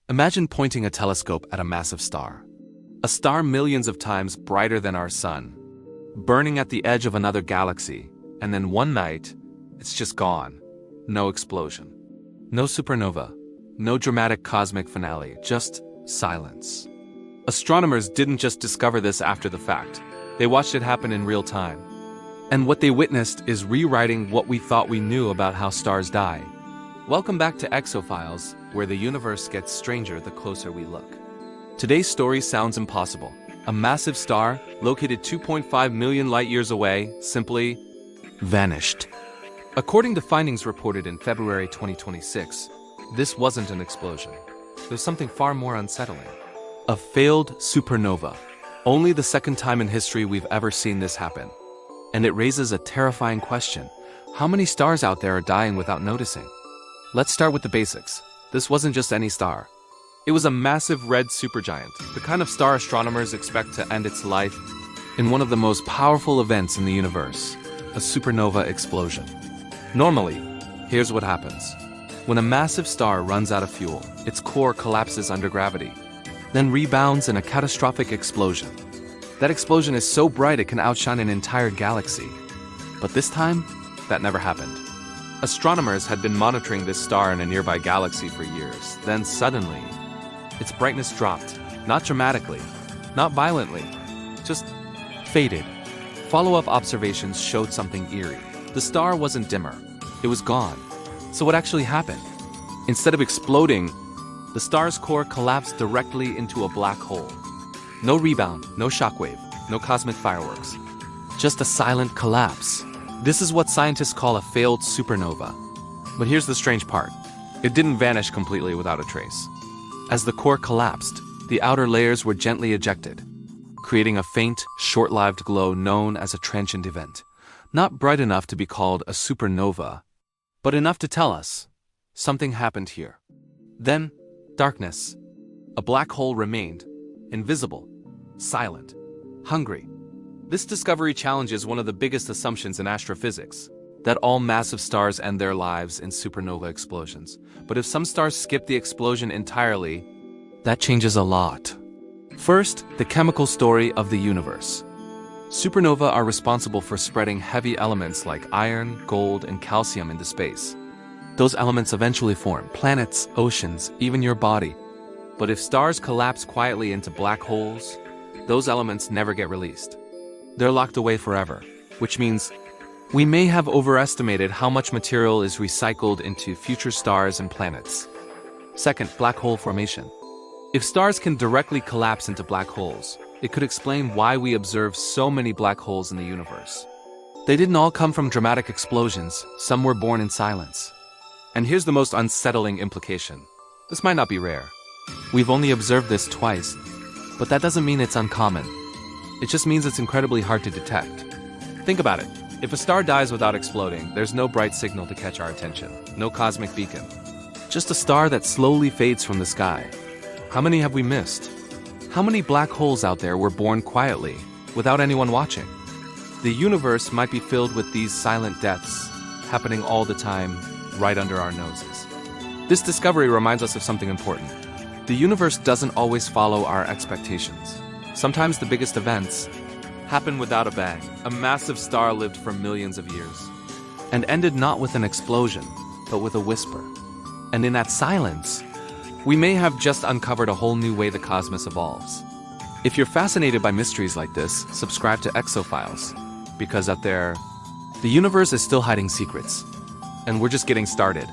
Imagine pointing a telescope at a massive star. A star millions of times brighter than our sun, burning at the edge of another galaxy, and then one night, it's just gone. No explosion. No supernova. No dramatic cosmic finale, just silence. Astronomers didn't just discover this after the fact. They watched it happen in real time. And what they witnessed is rewriting what we thought we knew about how stars die. Welcome back to Exo Files, where the universe gets stranger the closer we look. Today's story sounds impossible. A massive star, located 2.5 million light-years away, simply vanished. According to findings reported in February 2026, this wasn't an explosion. There's something far more unsettling. A failed supernova. Only the second time in history we've ever seen this happen. And it raises a terrifying question. How many stars out there are dying without noticing? Let's start with the basics. This wasn't just any star. It was a massive red supergiant, the kind of star astronomers expect to end its life in one of the most powerful events in the universe, a supernova explosion. Normally, here's what happens. When a massive star runs out of fuel, its core collapses under gravity, then rebounds in a catastrophic explosion. That explosion is so bright it can outshine an entire galaxy. But this time, that never happened. Astronomers had been monitoring this star in a nearby galaxy for years. Then suddenly, its brightness dropped. Not dramatically, not violently, just faded. Follow-up observations showed something eerie. The star wasn't dimmer, it was gone. So what actually happened? Instead of exploding, the star's core collapsed directly into a black hole. No rebound, no shockwave, no cosmic fireworks. Just a silent collapse. This is what scientists call a failed supernova. But here's the strange part. It didn't vanish completely without a trace. As the core collapsed, the outer layers were gently ejected, creating a faint, short-lived glow known as a transient event. Not bright enough to be called a supernova, but enough to tell us something happened here. Then, darkness. A black hole remained, invisible, silent, hungry. This discovery challenges one of the biggest assumptions in astrophysics, that all massive stars end their lives in supernova explosions. But if some stars skip the explosion entirely, that changes a lot. First, the chemical story of the universe. Supernovae are responsible for spreading heavy elements like iron, gold, and calcium into space. Those elements eventually form planets, oceans, even your body. But if stars collapse quietly into black holes, those elements never get released. They're locked away forever, which means we may have overestimated how much material is recycled into future stars and planets. Second, black hole formation. If stars can directly collapse into black holes, it could explain why we observe so many black holes in the universe. They didn't all come from dramatic explosions, some were born in silence. And here's the most unsettling implication. This might not be rare. We've only observed this twice, but that doesn't mean it's uncommon. It just means it's incredibly hard to detect. Think about it. If a star dies without exploding, there's no bright signal to catch our attention, no cosmic beacon. Just a star that slowly fades from the sky. How many have we missed? How many black holes out there were born quietly, without anyone watching? The universe might be filled with these silent deaths, happening all the time, right under our noses. This discovery reminds us of something important. The universe doesn't always follow our expectations. Sometimes the biggest events happen without a bang. A massive star lived for millions of years and ended not with an explosion, but with a whisper. And in that silence, we may have just uncovered a whole new way the cosmos evolves. If you're fascinated by mysteries like this, subscribe to Exo Files, because out there, the universe is still hiding secrets, and we're just getting started.